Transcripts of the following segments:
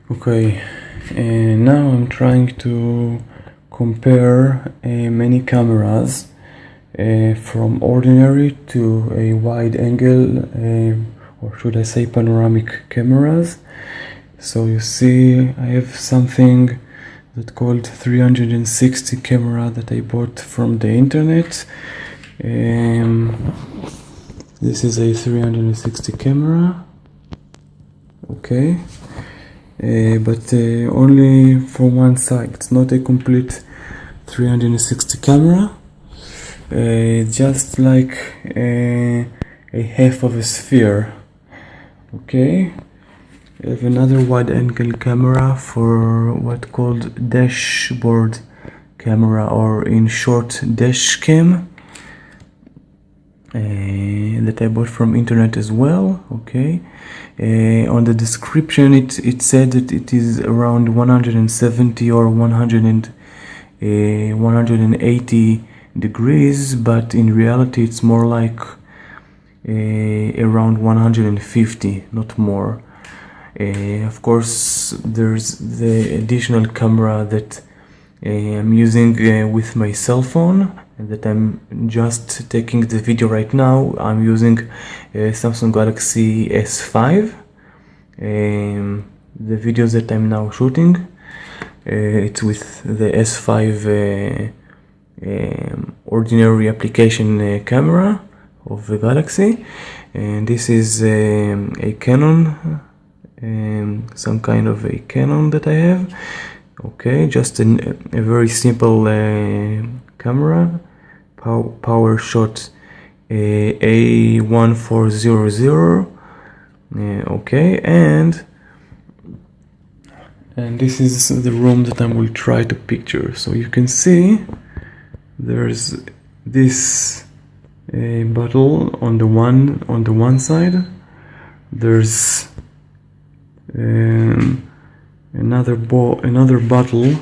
Okay, and now I'm trying to compare many cameras from ordinary to a wide angle, or should I say panoramic cameras. So you see I have something that called 360 camera that I bought from the internet. This is a 360 camera, okay. But only for one side. It's not a complete 360 camera. Just like a half of a sphere. Okay. I have another wide angle camera for what called dashboard camera, or in short dash cam, that I bought from internet as well. Okay. On the description it said that it is around 170 or 180 degrees, but in reality it's more like around 150, not more. Of course there's the additional camera that I'm using with my cell phone, and that I'm just taking the video right now. I'm using Samsung Galaxy S5. The videos that I'm now shooting, it's with the S5 ordinary application camera of the Galaxy, and this is a Canon, some kind of a Canon that I have. Okay, just a very simple camera, PowerShot A1400. Okay, and this is the room that I will try to picture. So you can see there's this bottle on the one side. There's another bottle,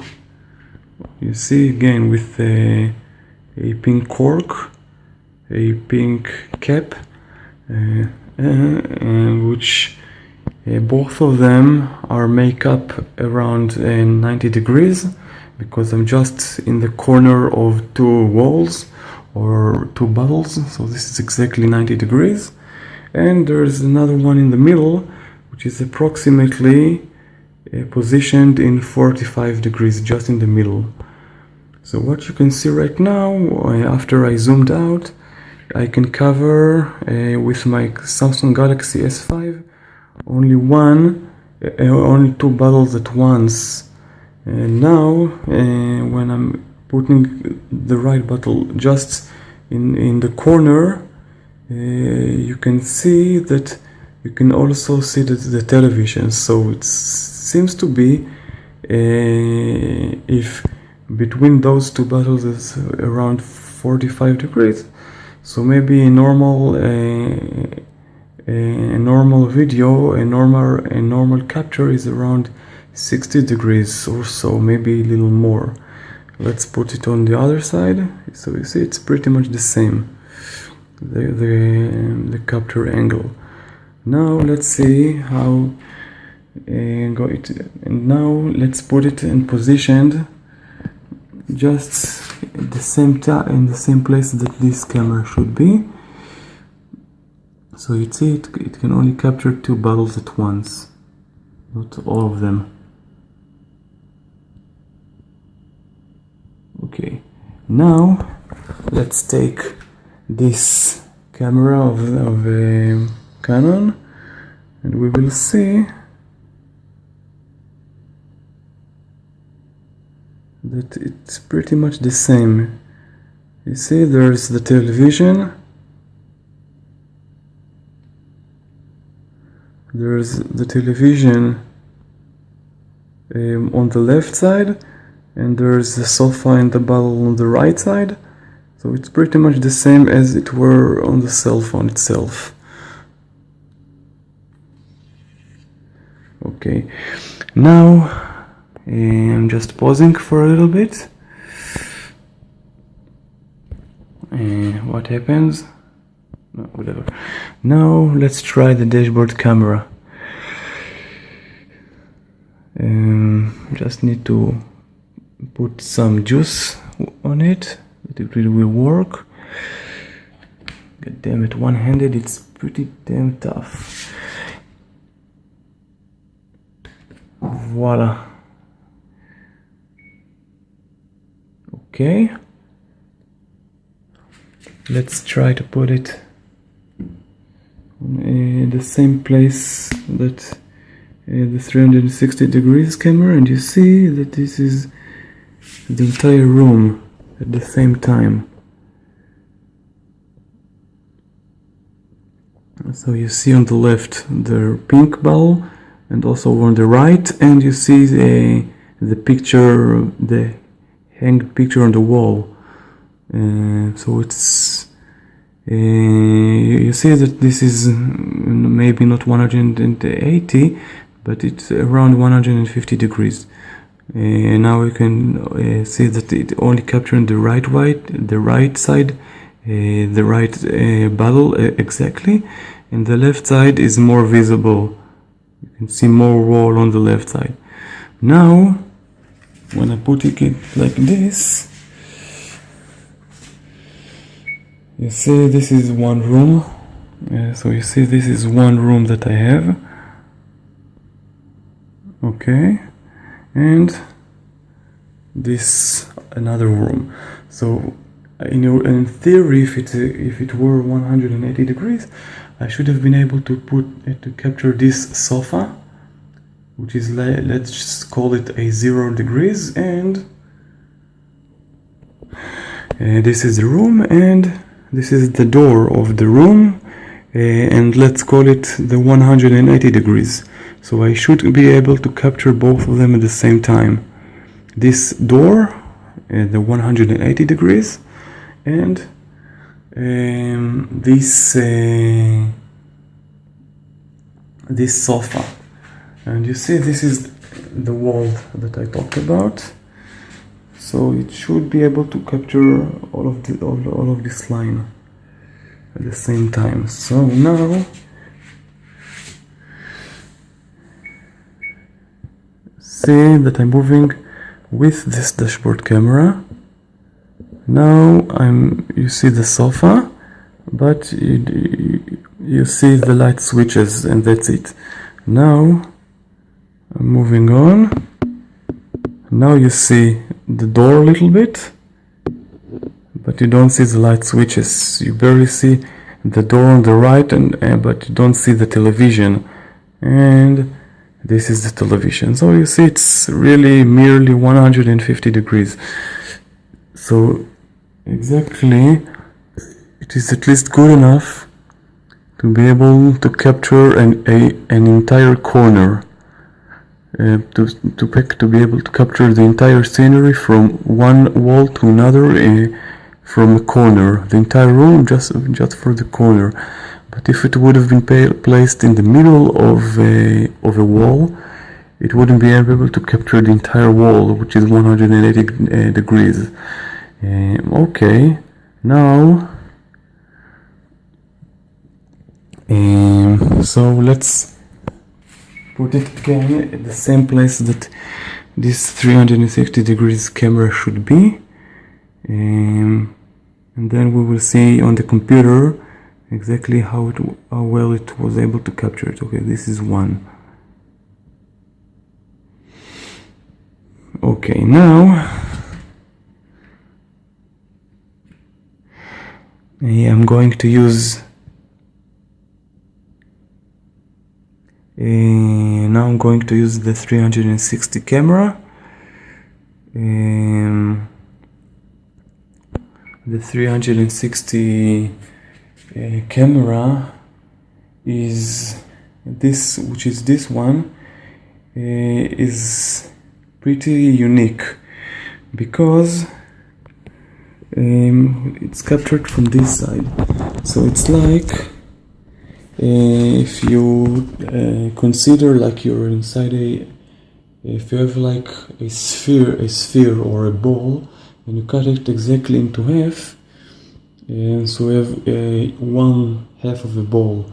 you see, again with a pink cork, a pink cap, which both of them are make up around 90 degrees, because I'm just in the corner of two walls or two bottles, so this is exactly 90 degrees. And there's another one in the middle, which is approximately positioned in 45 degrees, just in the middle. So what you can see right now, after I zoomed out, I can cover with my Samsung Galaxy S5 only two bottles at once. And now when I'm putting the right bottle just in the corner, you can see that you can also see the television. So it seems to be, if between those two bottles is around 45 degrees, so maybe a normal video, a normal capture is around 60 degrees or so, maybe a little more. Let's put it on the other side. So you see it's pretty much the same, the capture angle. Now let's see how and now let's put it in position just at the same time, in the same place that this camera should be. So you see it can only capture two bottles at once, not all of them. Okay, now let's take this camera of Canon, and we will see that it's pretty much the same. You see there's the television, on the left side, and there's the sofa and the bottle on the right side. So it's pretty much the same as it were on the cell phone itself. Okay, now I'm just pausing for a little bit. What happens? No, whatever. Now let's try the dashboard camera. Just need to put some juice on it, that it really will work. God damn it, one-handed it's pretty damn tough. Voila. Okay, let's try to put it on the same place that the 360 degrees camera, and you see that this is the entire room at the same time. So you see on the left the pink ball, and also on the right, and you see the picture, the hanged picture on the wall. So it's you see that this is maybe not 180, but it's around 150 degrees. Now we can see that it only captured the right side, the right bottle exactly, and the left side is more visible. You can see more wall on the left side. Now, when I put it like this, you see this is one room. So you see this is one room that I have. Okay, and this another room. So in theory, if it were 180 degrees, I should have been able to capture this sofa, which is, let's just call it a 0 degrees, and this is the room, and this is the door of the room, and let's call it the 180 degrees. So I should be able to capture both of them at the same time. This door, the 180 degrees, and this sofa. And you see this is the wall that I talked about. So it should be able to capture all of this line at the same time. So now see that I'm moving with this dashboard camera. Now you see the sofa, but you see the light switches, and that's it. Now I'm moving on. Now you see the door a little bit, but you don't see the light switches. You barely see the door on the right, but you don't see the television. And this is the television. So you see it's really merely 150 degrees. So exactly, it is at least good enough to be able to capture an entire corner. To be able to capture the entire scenery from one wall to another, from a corner, the entire room just for the corner. But if it would have been placed in the middle of a wall, it wouldn't be able to capture the entire wall, which is 180 degrees. Okay, now so let's put it again at the same place that this 360 degrees camera should be, and then we will see on the computer exactly how well it was able to capture it. Okay, this is one. Okay, now I'm going to use the 360 camera. The 360 camera is this, which is this one, is pretty unique because it's captured from this side. So it's like if you consider like you're inside if you have like a sphere or a ball, and you cut it exactly into half, and so we have one half of the ball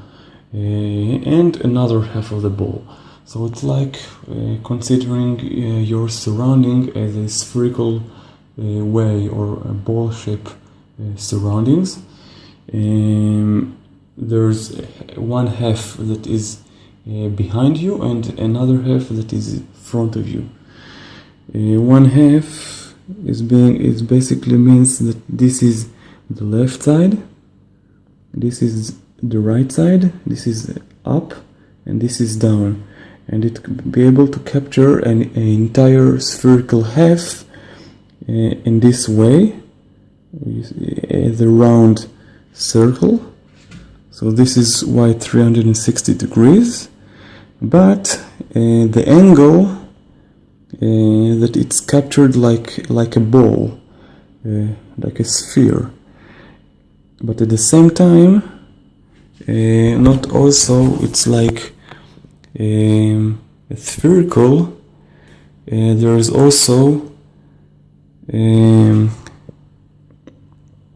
and another half of the ball. So it's like considering your surrounding as a spherical way or a ball shape surroundings. There's one half that is behind you and another half that is in front of you. One half is basically means that this is the left side, this is the right side, this is up, and this is down, and it could be able to capture an entire spherical half in this way, the round circle. So this is why 360 degrees, but the angle that it's captured like a ball, like a sphere, but at the same time not also it's like spherical. There is also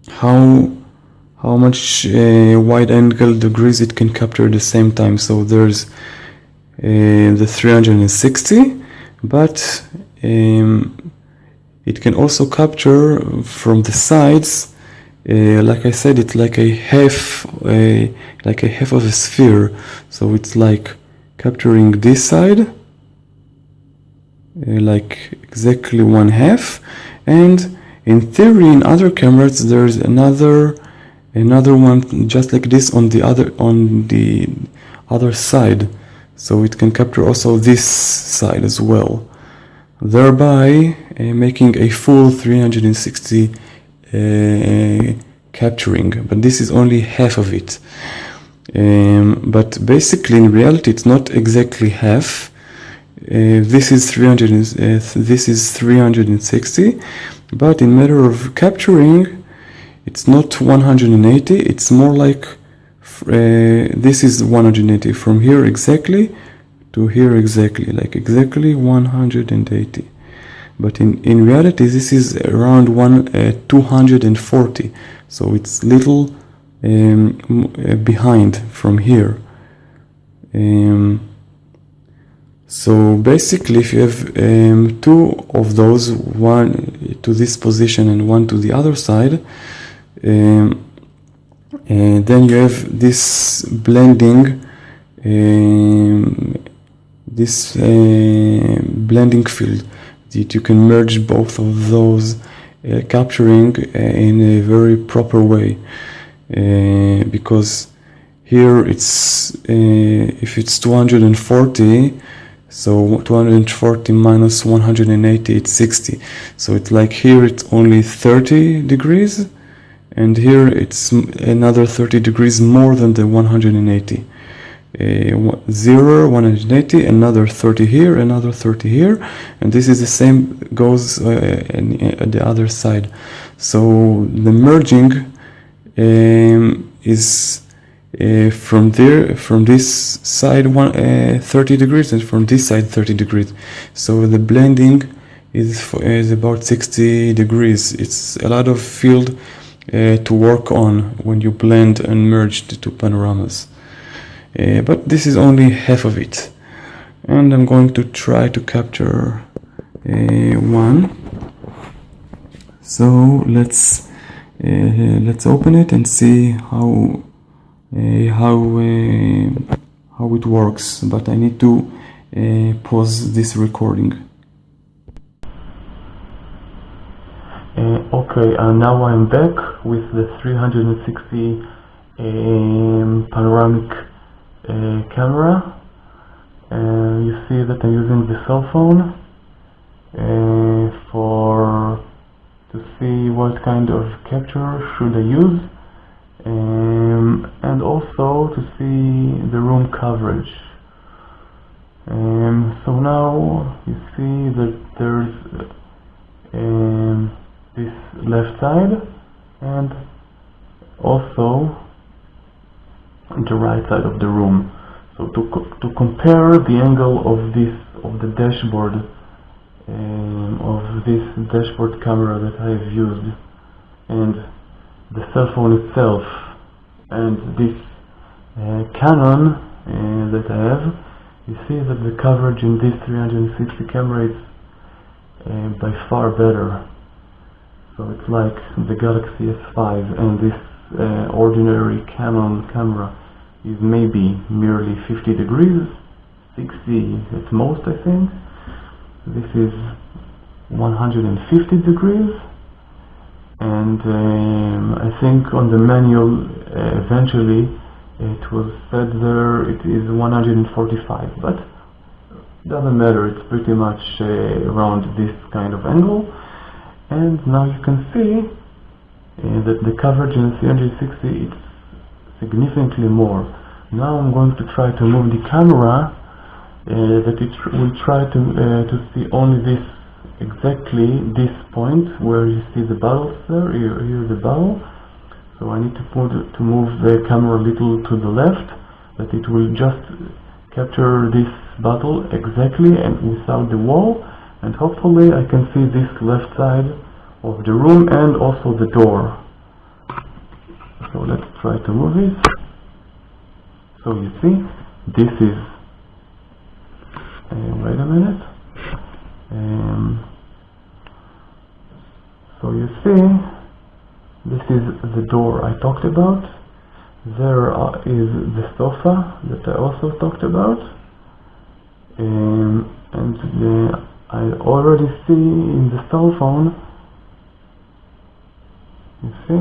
how much wide angle degrees it can capture at the same time. So there's the 360, but it can also capture from the sides. Like I said, it's like a half of a sphere. So it's like capturing this side, like exactly one half, and in theory, in other cameras, there's another one just like this on the other side. So it can capture also this side as well, thereby making a full 360 capturing. But this is only half of it. But basically, in reality, it's not exactly half. This is 360, but in matter of capturing, it's not 180. It's more like this is 180 from here exactly to here exactly, like exactly 180. But in reality, this is around 240. So it's little behind from here. So basically, if you have two of those, one to this position and one to the other side, and then you have this blending, blending field that you can merge both of those, capturing in a very proper way, because here it's if it's 240. So 240 minus 180, it's 60. So it's like here it's only 30 degrees, and here it's another 30 degrees more than the 180. 0, 180, another 30 here, another 30 here, and this is the same goes at the other side. So the merging is from this side 30 degrees, and from this side 30 degrees. So the blending is about 60 degrees. It's a lot of field to work on when you blend and merge the two panoramas. But this is only half of it, and I'm going to try to capture one. So let's open it and see how it works. But I need to pause this recording. Okay, now I'm back with the 360 panoramic camera. You see that I'm using the cell phone to see what kind of capture should I use, and also to see the room coverage. So now you see that there's this left side and also the right side of the room. So to compare the angle of the dashboard, of this dashboard camera that I have used, and the cell phone itself, and this Canon that I have, you see that the coverage in this 360 camera is by far better. So it's like the Galaxy S5, and this ordinary Canon camera is maybe merely 50 degrees, 60 at most, I think. This is 150 degrees, and I think on the manual eventually it was said there it is 145, but doesn't matter, it's pretty much around this kind of angle. And now you can see that the coverage in 360 is significantly more. Now I'm going to try to move the camera that it will try to see only this, exactly this point where you see the bubbles there. Here's the bubble. So I need to move the camera a little to the left, that it will just capture this bottle exactly and without the wall, and hopefully I can see this left side of the room and also the door. So let's try to move it. So you see, this is wait a minute. So you see, this is the door I talked about. There is the sofa that I also talked about, and I already see in the cell phone, you see,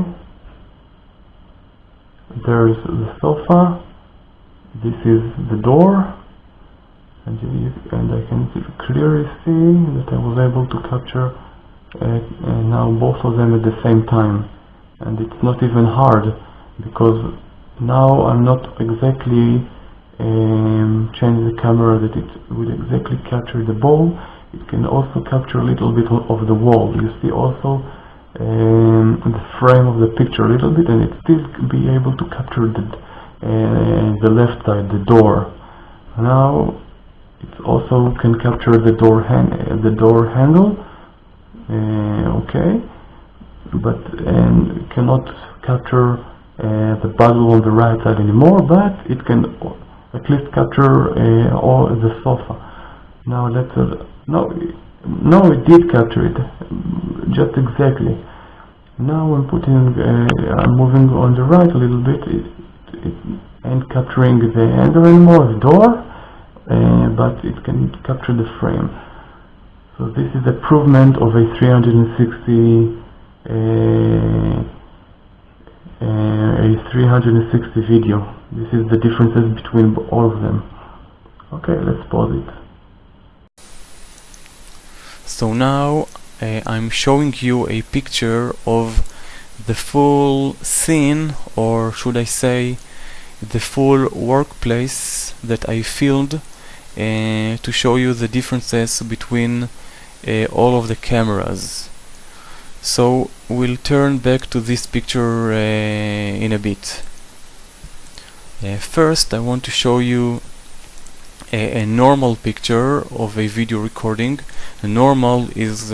there's the sofa, this is the door, and I can clearly see that I was able to capture now both of them at the same time. And it's not even hard, because now I'm not exactly change the camera that it will exactly capture the ball. It can also capture a little bit of the wall. You see also the frame of the picture a little bit, and it still be able to capture the left side, the door. Now it also can capture the door handle. Okay, but cannot capture the bottle on the right side anymore, but it can at least capture all the sofa. Now let's no, it did capture it just exactly. Now I'm moving on the right a little bit. It ain't capturing the handle anymore, the door, but it can capture the frame. So this is a improvement of a 360 video. This is the differences between all of them. Okay, let's pause it. So now I'm showing you a picture of the full scene, or should I say the full workplace that I filmed, to show you the differences between all of the cameras. So we'll turn back to this picture in a bit. First I want to show you a normal picture of a video recording. A normal is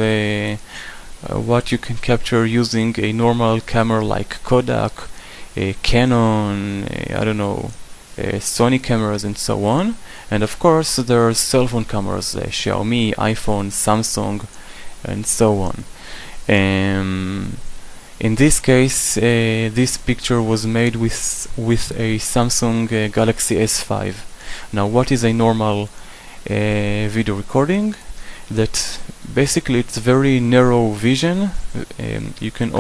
what you can capture using a normal camera like Kodak, Canon, I don't know, Sony cameras and so on. And of course there are cell phone cameras, Xiaomi, iPhone, Samsung and so on. In this case, this picture was made with a Samsung Galaxy S5. Now what is a normal video recording? That basically it's very narrow vision. You can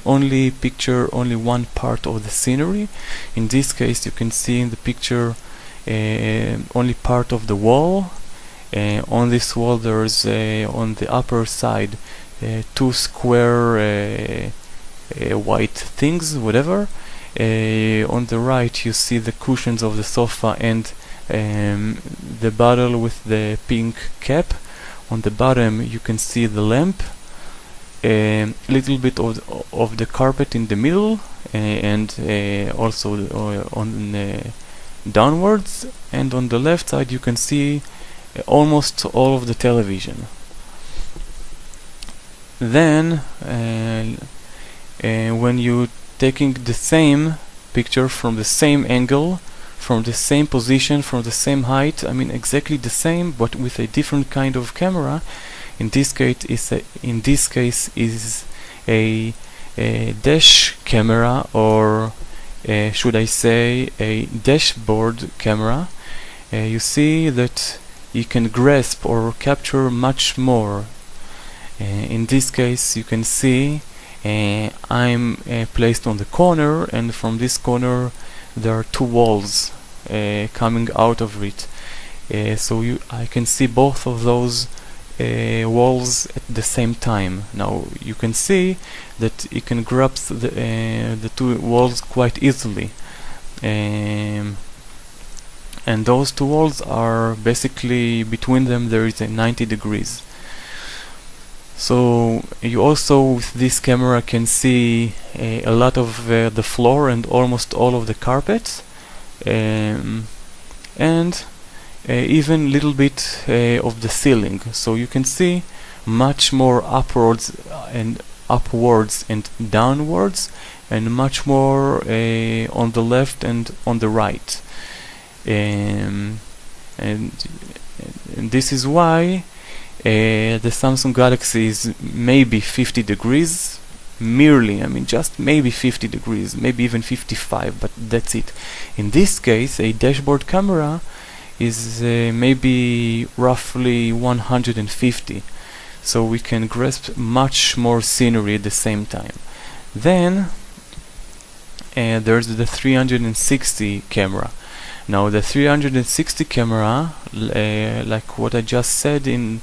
only picture only one part of the scenery. In this case you can see in the picture only part of the wall. On this wall there's on the upper side two square white things, whatever. On the right you see the cushions of the sofa and the bottle with the pink cap. On the bottom you can see the lamp, a little bit of the carpet in the middle, and also on downwards, and on the left side you can see almost all of the television. Then when you taking the same picture from the same angle, from the same position, from the same height, I mean exactly the same, but with a different kind of camera. In this case is a dash camera, or should I say a dashboard camera. You see that you can grasp or capture much more. In this case you can see I'm placed on the corner, and from this corner there are two walls coming out of it. So I can see both of those walls at the same time. Now you can see that you can grasp the two walls quite easily, and those two walls are basically, between them there is a 90 degrees. So you also with this camera can see a lot of the floor and almost all of the carpet, and even little bit of the ceiling. So you can see much more upwards and downwards, and much more on the left and on the right. And this is why the Samsung Galaxy is maybe 50 degrees, merely, I mean just maybe 50 degrees, maybe even 55, but that's it. In this case, a dashboard camera is maybe roughly 150, so we can grasp much more scenery at the same time. Then there's the 360 camera. Now the 360 camera, like what I just said in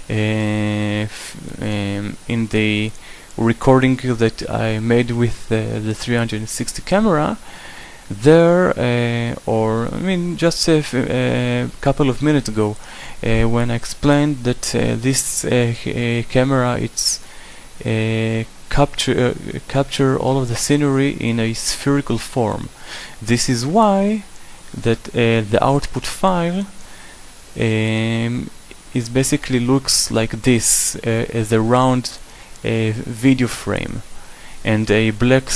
the recording that I made with the 360 camera, there, or I mean just a couple of minutes ago, when I explained that this camera, it's capture all of the scenery in a spherical form. This is why that the output file is basically looks like this, as a round video frame, and a black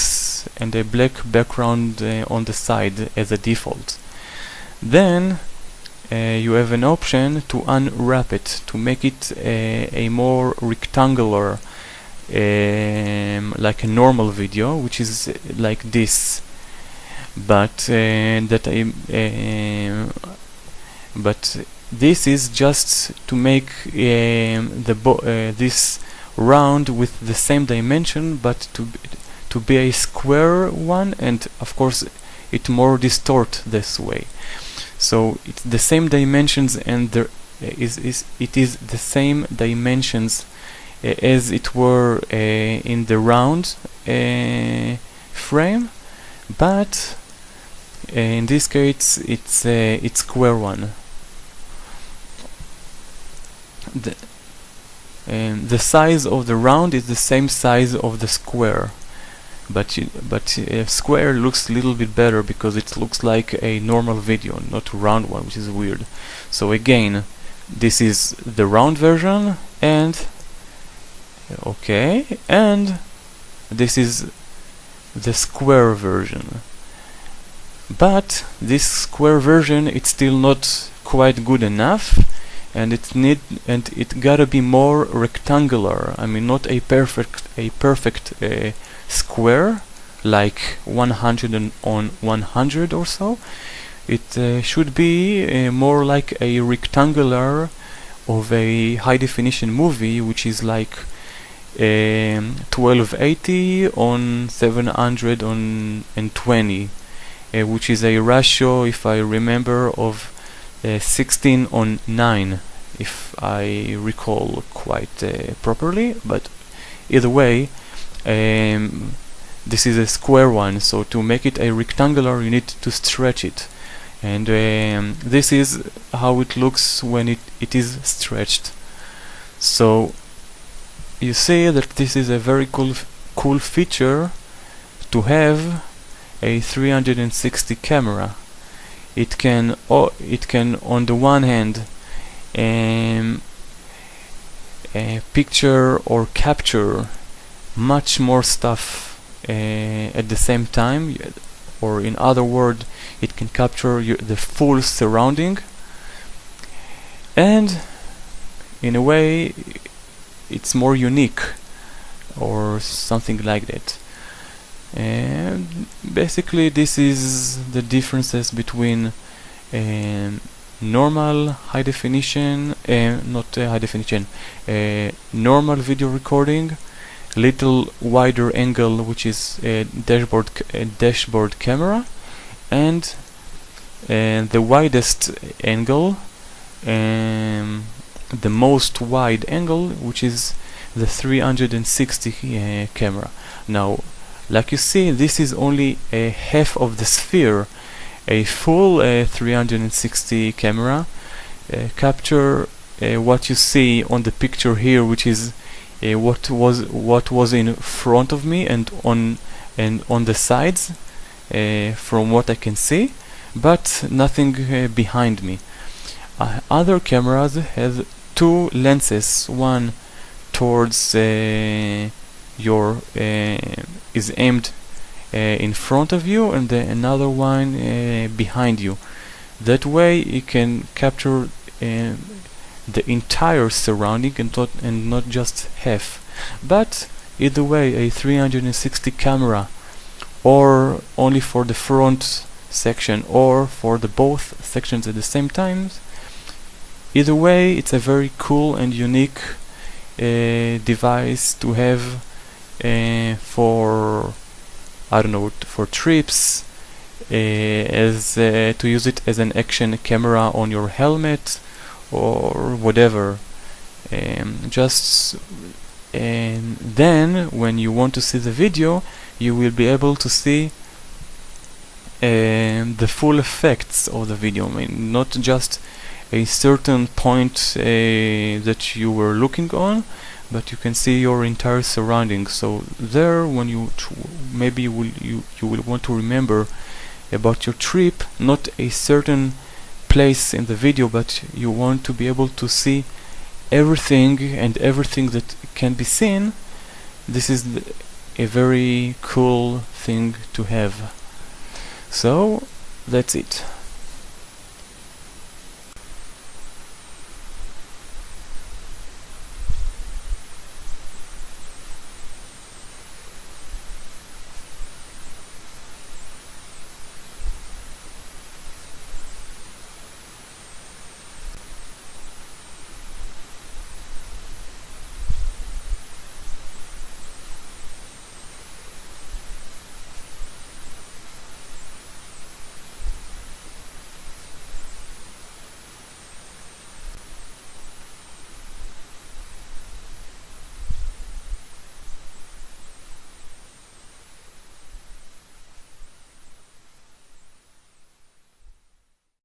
background on the side as a default. Then you have an option to unwrap it, to make it a more rectangular, like a normal video, which is like this. But this is just to make this round with the same dimension, but to be a square one, and of course it more distort this way. So it's the same dimensions, and it is the same dimensions as it were in the round frame, but in this case it's square one. The size of the round is the same size of the square, but square looks a little bit better because it looks like a normal video, not a round one, which is weird. So again, this is the round version, and and this is the square version. But this square version, it's still not quite good enough, and it gotta be more rectangular. I mean, not a perfect square like 100 on 100 or so. It should be more like a rectangular of a high definition movie, which is like 1280 on 720, which is a ratio, if I remember, of 16 on 9, if I recall quite properly. But either way, this is a square one, so to make it a rectangular you need to stretch it, and this is how it looks when it is stretched. So you see that this is a very cool feature to have a 360 camera. It can on the one hand picture or capture much more stuff at the same time. or in other words, it can capture the full surrounding, and in a way it's more unique or something like that. And basically this is the differences between normal high definition, normal video recording, little wider angle, which is a dashboard camera, and the widest angle, the most wide angle, which is the 360 camera. Now, like you see, this is only a half of the sphere. A full 360 camera capture what you see on the picture here, which is what was in front of me and on the sides, from what I can see, but nothing behind me. Other cameras have two lenses, one towards your is aimed in front of you, and another one behind you. That way you can capture the entire surrounding and not just half. But either way, a 360 camera, or only for the front section or for the both sections at the same time, either way it's a very cool and unique device to have for, I don't know, for trips, as to use it as an action camera on your helmet or whatever. And then when you want to see the video, you will be able to see the full effects of the video. I mean, not just a certain point that you were looking on, but you can see your entire surroundings. So there, when you maybe you will want to remember about your trip, not a certain place in the video, but you want to be able to see everything and everything that can be seen. This is a very cool thing to have. So that's it.